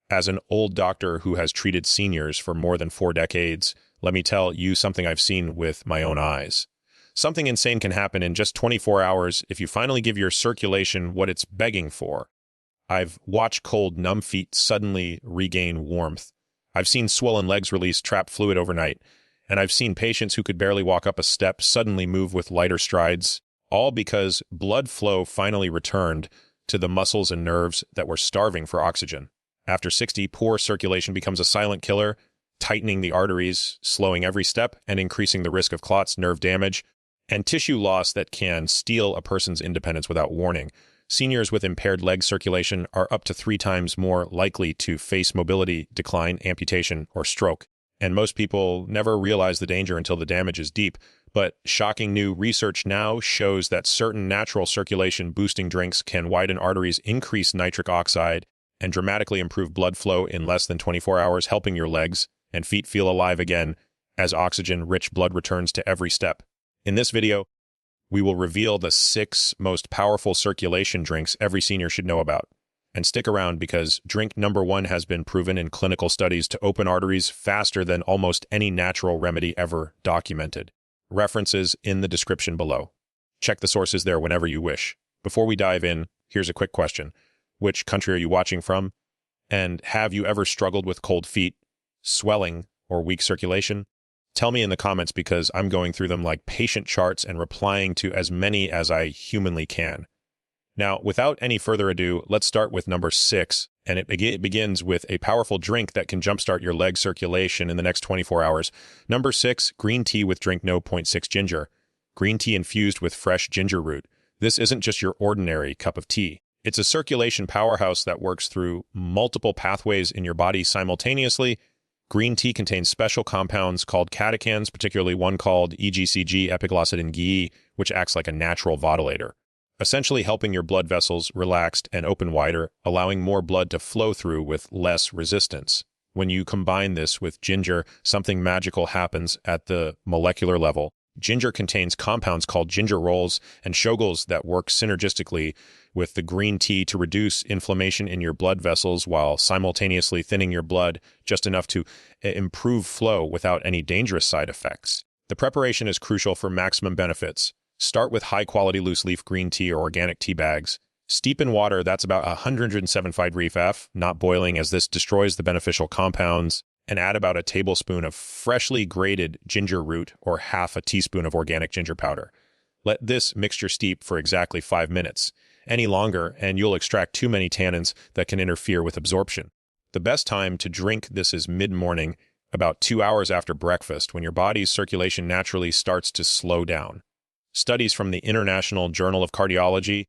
As an old doctor who has treated seniors for more than 4 decades, let me tell you something I've seen with my own eyes. Something insane can happen in just 24 hours if you finally give your circulation what it's begging for. I've watched cold, numb feet suddenly regain warmth. I've seen swollen legs release trapped fluid overnight. And I've seen patients who could barely walk up a step suddenly move with lighter strides, all because blood flow finally returned to the muscles and nerves that were starving for oxygen. After 60, poor circulation becomes a silent killer, tightening the arteries, slowing every step, and increasing the risk of clots, nerve damage, and tissue loss that can steal a person's independence without warning. Seniors with impaired leg circulation are up to 3 times more likely to face mobility decline, amputation, or stroke. And most people never realize the danger until the damage is deep. But shocking new research now shows that certain natural circulation boosting drinks can widen arteries, increase nitric oxide, and dramatically improve blood flow in less than 24 hours, helping your legs and feet feel alive again as oxygen-rich blood returns to every step. In this video, we will reveal the 6 most powerful circulation drinks every senior should know about. And stick around because drink number 1 has been proven in clinical studies to open arteries faster than almost any natural remedy ever documented. References in the description below. Check the sources there whenever you wish. Before we dive in, here's a quick question. Which country are you watching from? And have you ever struggled with cold feet, swelling, or weak circulation? Tell me in the comments because I'm going through them like patient charts and replying to as many as I humanly can. Now, without any further ado, let's start with number 6, and it begins with a powerful drink that can jumpstart your leg circulation in the next 24 hours. Number 6, green tea with drink no. 0.6 ginger. Green tea infused with fresh ginger root. This isn't just your ordinary cup of tea. It's a circulation powerhouse that works through multiple pathways in your body simultaneously. Green tea contains special compounds called catechins, particularly one called EGCG, epiglycidin G, which acts like a natural vodilator, essentially helping your blood vessels relaxed and open wider, allowing more blood to flow through with less resistance. When you combine this with ginger, something magical happens at the molecular level. Ginger contains compounds called gingerols and shoguls that work synergistically with the green tea to reduce inflammation in your blood vessels while simultaneously thinning your blood just enough to improve flow without any dangerous side effects. The preparation is crucial for maximum benefits. Start with high-quality loose-leaf green tea or organic tea bags. Steep in water that's about 175 degrees F, not boiling as this destroys the beneficial compounds, and add about a tablespoon of freshly grated ginger root or half a teaspoon of organic ginger powder. Let this mixture steep for exactly 5 minutes. Any longer, and you'll extract too many tannins that can interfere with absorption. The best time to drink this is mid-morning, about 2 hours after breakfast, when your body's circulation naturally starts to slow down. Studies from the International Journal of Cardiology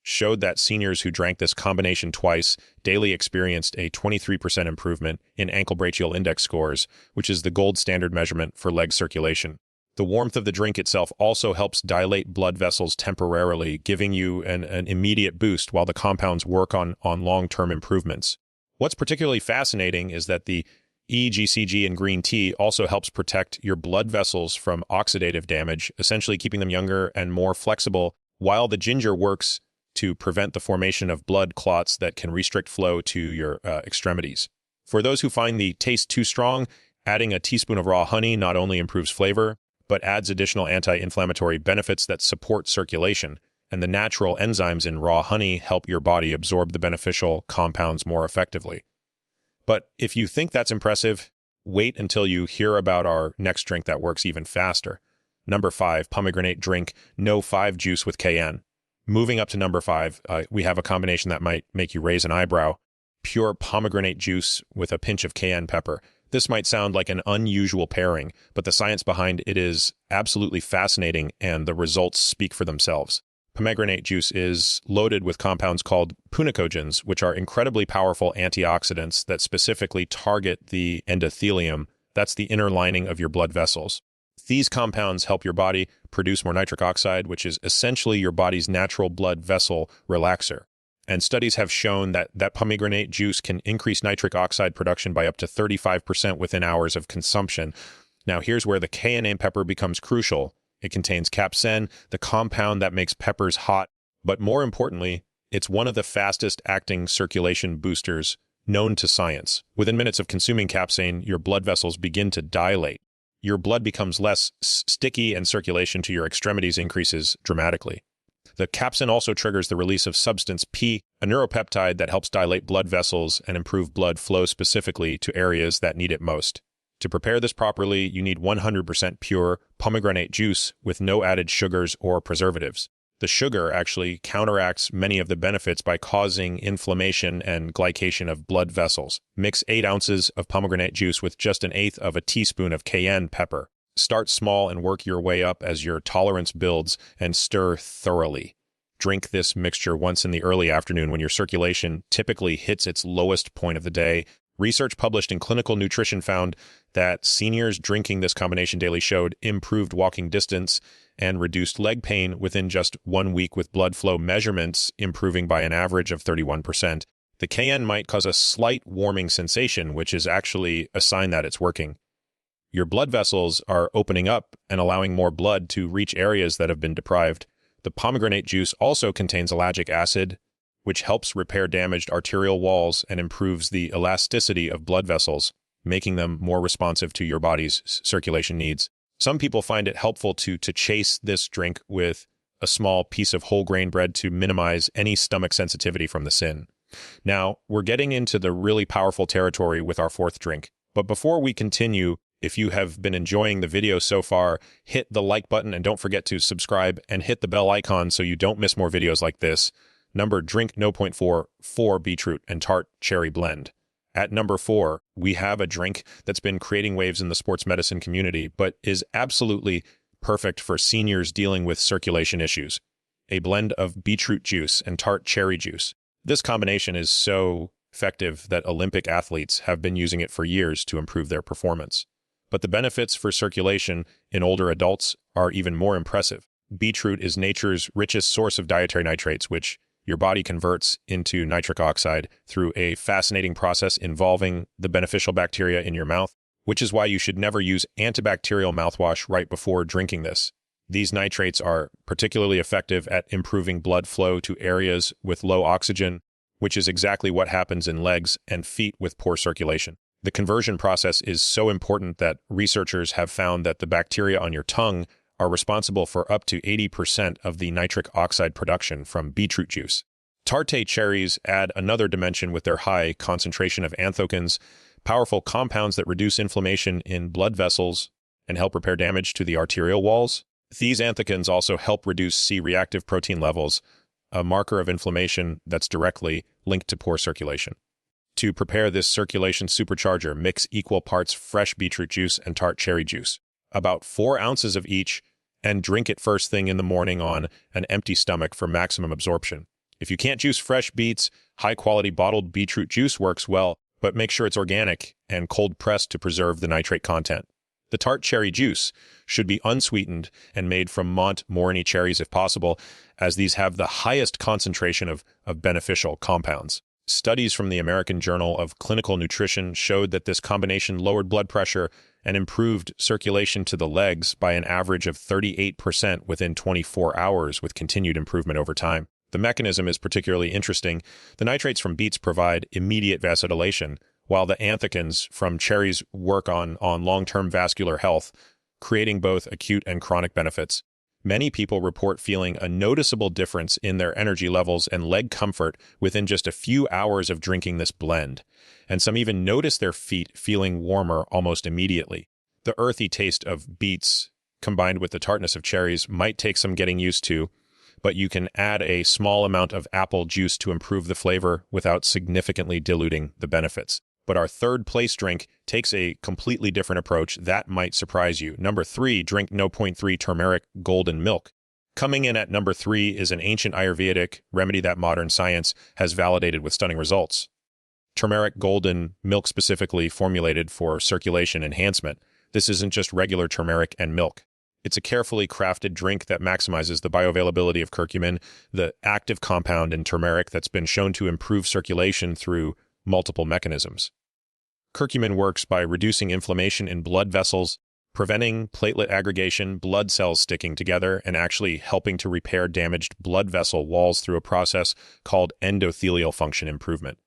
showed that seniors who drank this combination twice daily experienced a 23% improvement in ankle brachial index scores, which is the gold standard measurement for leg circulation. The warmth of the drink itself also helps dilate blood vessels temporarily, giving you an immediate boost while the compounds work on long-term improvements. What's particularly fascinating is that the EGCG in green tea also helps protect your blood vessels from oxidative damage, essentially keeping them younger and more flexible, while the ginger works to prevent the formation of blood clots that can restrict flow to your extremities. For those who find the taste too strong, adding a teaspoon of raw honey not only improves flavor, but adds additional anti-inflammatory benefits that support circulation, and the natural enzymes in raw honey help your body absorb the beneficial compounds more effectively. But if you think that's impressive, wait until you hear about our next drink that works even faster. Number 5, pomegranate drink, no 5 juice with cayenne. Moving up to number 5, we have a combination that might make you raise an eyebrow. Pure pomegranate juice with a pinch of cayenne pepper. This might sound like an unusual pairing, but the science behind it is absolutely fascinating and the results speak for themselves. Pomegranate juice is loaded with compounds called punicogins, which are incredibly powerful antioxidants that specifically target the endothelium. That's the inner lining of your blood vessels. These compounds help your body produce more nitric oxide, which is essentially your body's natural blood vessel relaxer. And studies have shown that pomegranate juice can increase nitric oxide production by up to 35% within hours of consumption. Now, here's where the cayenne pepper becomes crucial. It contains capsaicin, the compound that makes peppers hot, but more importantly, it's one of the fastest-acting circulation boosters known to science. Within minutes of consuming capsaicin, your blood vessels begin to dilate. Your blood becomes less sticky and circulation to your extremities increases dramatically. The capsaicin also triggers the release of substance P, a neuropeptide that helps dilate blood vessels and improve blood flow specifically to areas that need it most. To prepare this properly, you need 100% pure pomegranate juice with no added sugars or preservatives. The sugar actually counteracts many of the benefits by causing inflammation and glycation of blood vessels. Mix 8 ounces of pomegranate juice with just 1/8 of a teaspoon of cayenne pepper. Start small and work your way up as your tolerance builds, and stir thoroughly. Drink this mixture once in the early afternoon when your circulation typically hits its lowest point of the day. Research published in Clinical Nutrition found that seniors drinking this combination daily showed improved walking distance and reduced leg pain within just 1 week, with blood flow measurements improving by an average of 31%. The cayenne might cause a slight warming sensation, which is actually a sign that it's working. Your blood vessels are opening up and allowing more blood to reach areas that have been deprived. The pomegranate juice also contains ellagic acid, which helps repair damaged arterial walls and improves the elasticity of blood vessels, making them more responsive to your body's circulation needs. Some people find it helpful to chase this drink with a small piece of whole grain bread to minimize any stomach sensitivity from the sin. Now, we're getting into the really powerful territory with our fourth drink. But before we continue, if you have been enjoying the video so far, hit the like button and don't forget to subscribe and hit the bell icon so you don't miss more videos like this. Number drink 0.4 beetroot and tart cherry blend. At number 4, we have a drink that's been creating waves in the sports medicine community, but is absolutely perfect for seniors dealing with circulation issues. A blend of beetroot juice and tart cherry juice. This combination is so effective that Olympic athletes have been using it for years to improve their performance. But the benefits for circulation in older adults are even more impressive. Beetroot is nature's richest source of dietary nitrates, which your body converts into nitric oxide through a fascinating process involving the beneficial bacteria in your mouth, which is why you should never use antibacterial mouthwash right before drinking this. These nitrates are particularly effective at improving blood flow to areas with low oxygen, which is exactly what happens in legs and feet with poor circulation. The conversion process is so important that researchers have found that the bacteria on your tongue are responsible for up to 80% of the nitric oxide production from beetroot juice. Tarte cherries add another dimension with their high concentration of anthocyanins, powerful compounds that reduce inflammation in blood vessels and help repair damage to the arterial walls. These anthocyanins also help reduce C-reactive protein levels, a marker of inflammation that's directly linked to poor circulation. To prepare this circulation supercharger, mix equal parts fresh beetroot juice and tart cherry juice, about 4 ounces of each, and drink it first thing in the morning on an empty stomach for maximum absorption. If you can't juice fresh beets, high-quality bottled beetroot juice works well, but make sure it's organic and cold-pressed to preserve the nitrate content. The tart cherry juice should be unsweetened and made from Montmorillon cherries if possible, as these have the highest concentration of beneficial compounds. Studies from the American Journal of Clinical Nutrition showed that this combination lowered blood pressure and improved circulation to the legs by an average of 38% within 24 hours, with continued improvement over time. The mechanism is particularly interesting. The nitrates from beets provide immediate vasodilation, while the anthocyanins from cherries work on long-term vascular health, creating both acute and chronic benefits. Many people report feeling a noticeable difference in their energy levels and leg comfort within just a few hours of drinking this blend, and some even notice their feet feeling warmer almost immediately. The earthy taste of beets combined with the tartness of cherries might take some getting used to, but you can add a small amount of apple juice to improve the flavor without significantly diluting the benefits. But our third place drink takes a completely different approach that might surprise you. Number 3, drink 0.3 turmeric golden milk. Coming in at number 3 is an ancient Ayurvedic remedy that modern science has validated with stunning results. Turmeric golden milk specifically formulated for circulation enhancement. This isn't just regular turmeric and milk. It's a carefully crafted drink that maximizes the bioavailability of curcumin, the active compound in turmeric that's been shown to improve circulation through multiple mechanisms. Curcumin works by reducing inflammation in blood vessels, preventing platelet aggregation, blood cells sticking together, and actually helping to repair damaged blood vessel walls through a process called endothelial function improvement.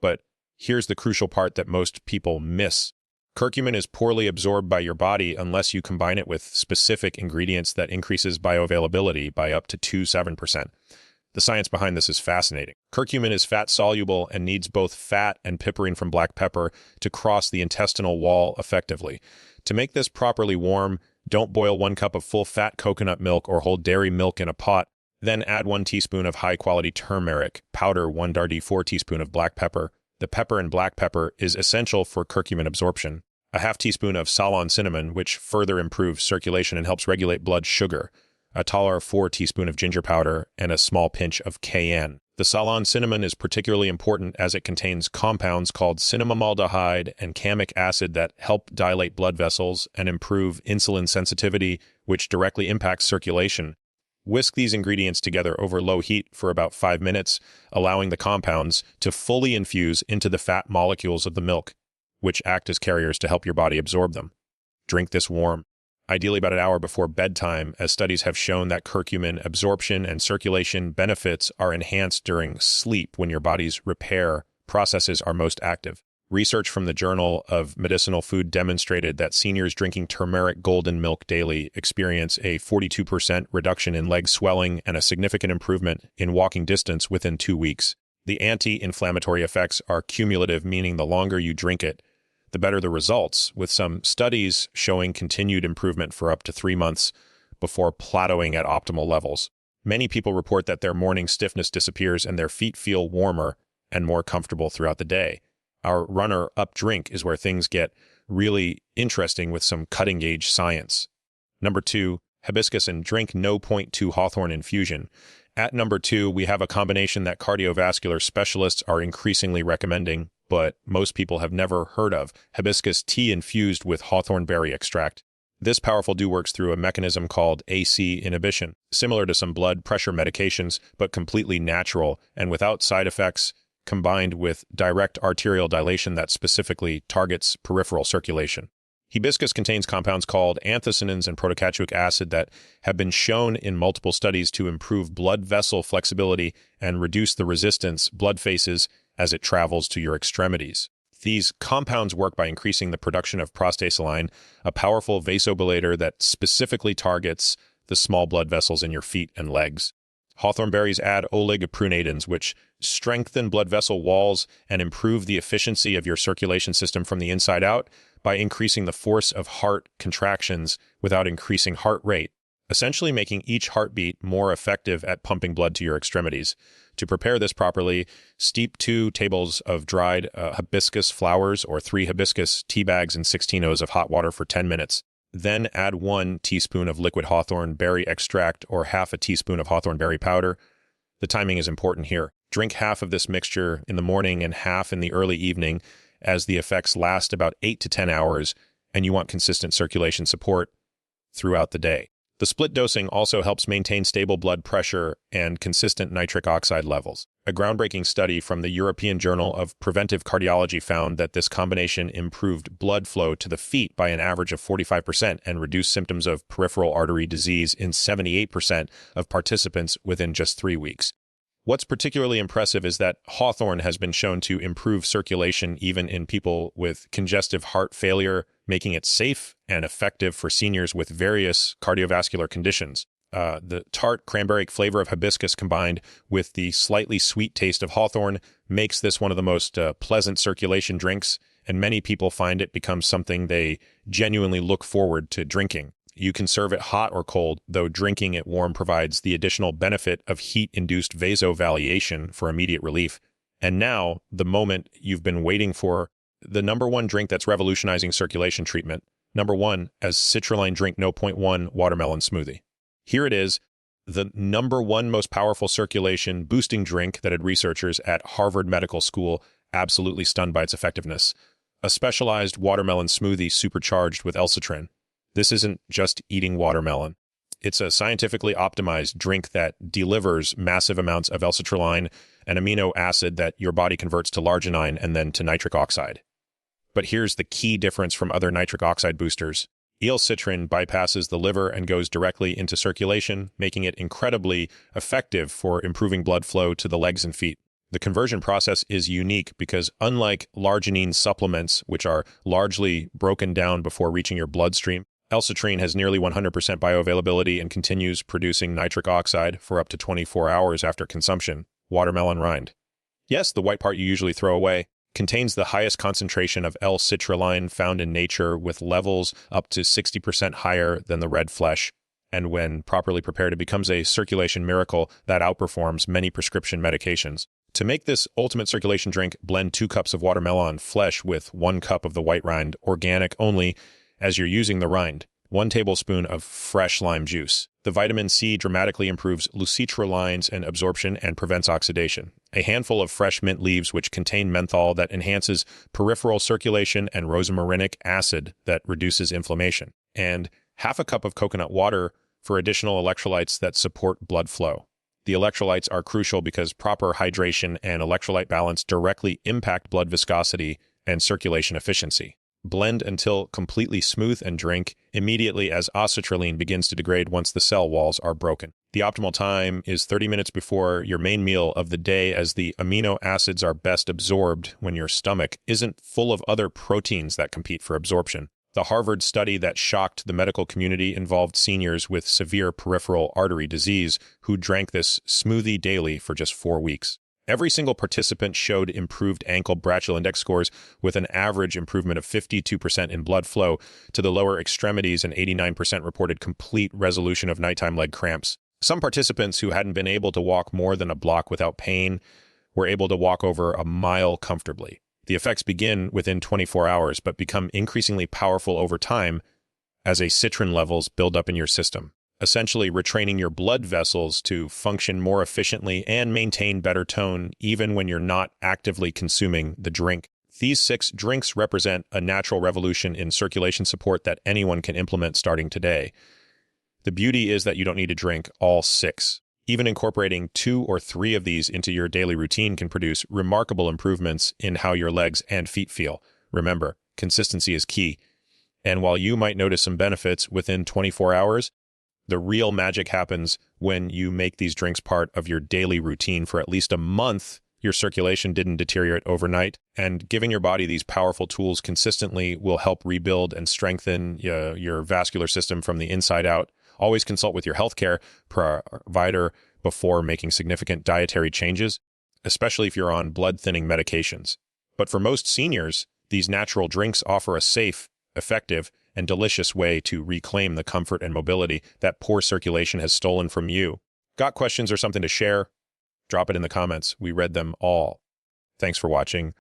But Here's the crucial part that most people miss. Curcumin is poorly absorbed by your body unless you combine it with specific ingredients that increases bioavailability by up to 7%. The science behind this is fascinating. Curcumin is fat-soluble and needs both fat and piperine from black pepper to cross the intestinal wall effectively. To make this properly warm, don't boil 1 cup of full-fat coconut milk or whole dairy milk in a pot. Then add 1 teaspoon of high-quality turmeric, powder 1 teaspoon of black pepper. The pepper in black pepper is essential for curcumin absorption. A half teaspoon of Ceylon cinnamon, which further improves circulation and helps regulate blood sugar. A taller 4 teaspoon of ginger powder, and a small pinch of cayenne. The Ceylon cinnamon is particularly important as it contains compounds called cinnamaldehyde and chamic acid that help dilate blood vessels and improve insulin sensitivity, which directly impacts circulation. Whisk these ingredients together over low heat for about 5 minutes, allowing the compounds to fully infuse into the fat molecules of the milk, which act as carriers to help your body absorb them. Drink this warm, ideally about an hour before bedtime, as studies have shown that curcumin absorption and circulation benefits are enhanced during sleep when your body's repair processes are most active. Research from the Journal of Medicinal Food demonstrated that seniors drinking turmeric golden milk daily experience a 42% reduction in leg swelling and a significant improvement in walking distance within 2 weeks. The anti-inflammatory effects are cumulative, meaning the longer you drink it, the better the results, with some studies showing continued improvement for up to 3 months before plateauing at optimal levels. Many people report that their morning stiffness disappears and their feet feel warmer and more comfortable throughout the day. Our runner-up drink is where things get really interesting with some cutting-edge science. Number 2, hibiscus and drink 0.2 hawthorn infusion. At number 2, we have a combination that cardiovascular specialists are increasingly recommending, but most people have never heard of: hibiscus tea infused with hawthorn berry extract. This powerful dew works through a mechanism called AC inhibition, similar to some blood pressure medications, but completely natural and without side effects, combined with direct arterial dilation that specifically targets peripheral circulation. Hibiscus contains compounds called anthocyanins and protocatechuic acid that have been shown in multiple studies to improve blood vessel flexibility and reduce the resistance blood faces as it travels to your extremities. These compounds work by increasing the production of prostaglandin, a powerful vasodilator that specifically targets the small blood vessels in your feet and legs. Hawthorn berries add oligopronidins, which strengthen blood vessel walls and improve the efficiency of your circulation system from the inside out by increasing the force of heart contractions without increasing heart rate, essentially making each heartbeat more effective at pumping blood to your extremities. To prepare this properly, steep 2 tables of dried hibiscus flowers or 3 hibiscus tea bags in 16 oz of hot water for 10 minutes. Then add 1 teaspoon of liquid hawthorn berry extract or half a teaspoon of hawthorn berry powder. The timing is important here. Drink half of this mixture in the morning and half in the early evening, as the effects last about 8 to 10 hours, and you want consistent circulation support throughout the day. The split dosing also helps maintain stable blood pressure and consistent nitric oxide levels. A groundbreaking study from the European Journal of Preventive Cardiology found that this combination improved blood flow to the feet by an average of 45% and reduced symptoms of peripheral artery disease in 78% of participants within just 3 weeks. What's particularly impressive is that hawthorn has been shown to improve circulation even in people with congestive heart failure, making it safe and effective for seniors with various cardiovascular conditions. The tart cranberry flavor of hibiscus combined with the slightly sweet taste of hawthorn makes this one of the most pleasant circulation drinks, and many people find it becomes something they genuinely look forward to drinking. You can serve it hot or cold, though drinking it warm provides the additional benefit of heat-induced vasovaliation for immediate relief. And now, the moment you've been waiting for, the number 1 drink that's revolutionizing circulation treatment. Number 1, as citrulline drink 0.1 watermelon smoothie. Here it is, the number 1 most powerful circulation boosting drink that had researchers at Harvard Medical School absolutely stunned by its effectiveness. A specialized watermelon smoothie supercharged with L-citrine. This isn't just eating watermelon. It's a scientifically optimized drink that delivers massive amounts of L-citrulline, an amino acid that your body converts to larginine and then to nitric oxide. But here's the key difference from other nitric oxide boosters. L-citrine bypasses the liver and goes directly into circulation, making it incredibly effective for improving blood flow to the legs and feet. The conversion process is unique because unlike larginine supplements, which are largely broken down before reaching your bloodstream, L-citrine has nearly 100% bioavailability and continues producing nitric oxide for up to 24 hours after consumption. Watermelon rind. Yes, the white part you usually throw away contains the highest concentration of L-citrulline found in nature, with levels up to 60% higher than the red flesh. And when properly prepared, it becomes a circulation miracle that outperforms many prescription medications. To make this ultimate circulation drink, blend 2 cups of watermelon flesh with 1 cup of the white rind, organic only, as you're using the rind. 1 tablespoon of fresh lime juice. The vitamin C dramatically improves lucitrulines and absorption and prevents oxidation. A handful of fresh mint leaves which contain menthol that enhances peripheral circulation and rosmarinic acid that reduces inflammation. And half a cup of coconut water for additional electrolytes that support blood flow. The electrolytes are crucial because proper hydration and electrolyte balance directly impact blood viscosity and circulation efficiency. Blend until completely smooth and drink immediately as acetylene begins to degrade once the cell walls are broken. The optimal time is 30 minutes before your main meal of the day, as the amino acids are best absorbed when your stomach isn't full of other proteins that compete for absorption. The Harvard study that shocked the medical community involved seniors with severe peripheral artery disease who drank this smoothie daily for just 4 weeks. Every single participant showed improved ankle brachial index scores, with an average improvement of 52% in blood flow to the lower extremities and 89% reported complete resolution of nighttime leg cramps. Some participants who hadn't been able to walk more than a block without pain were able to walk over a mile comfortably. The effects begin within 24 hours, but become increasingly powerful over time as citrin levels build up in your system, essentially retraining your blood vessels to function more efficiently and maintain better tone even when you're not actively consuming the drink. These 6 drinks represent a natural revolution in circulation support that anyone can implement starting today. The beauty is that you don't need to drink all 6. Even incorporating 2 or 3 of these into your daily routine can produce remarkable improvements in how your legs and feet feel. Remember, consistency is key. And while you might notice some benefits within 24 hours, the real magic happens when you make these drinks part of your daily routine for at least a month. Your circulation didn't deteriorate overnight, and giving your body these powerful tools consistently will help rebuild and strengthen your vascular system from the inside out. Always consult with your healthcare provider before making significant dietary changes, especially if you're on blood-thinning medications. But for most seniors, these natural drinks offer a safe, effective, and delicious way to reclaim the comfort and mobility that poor circulation has stolen from you. Got questions or something to share? Drop it in the comments. We read them all. Thanks for watching.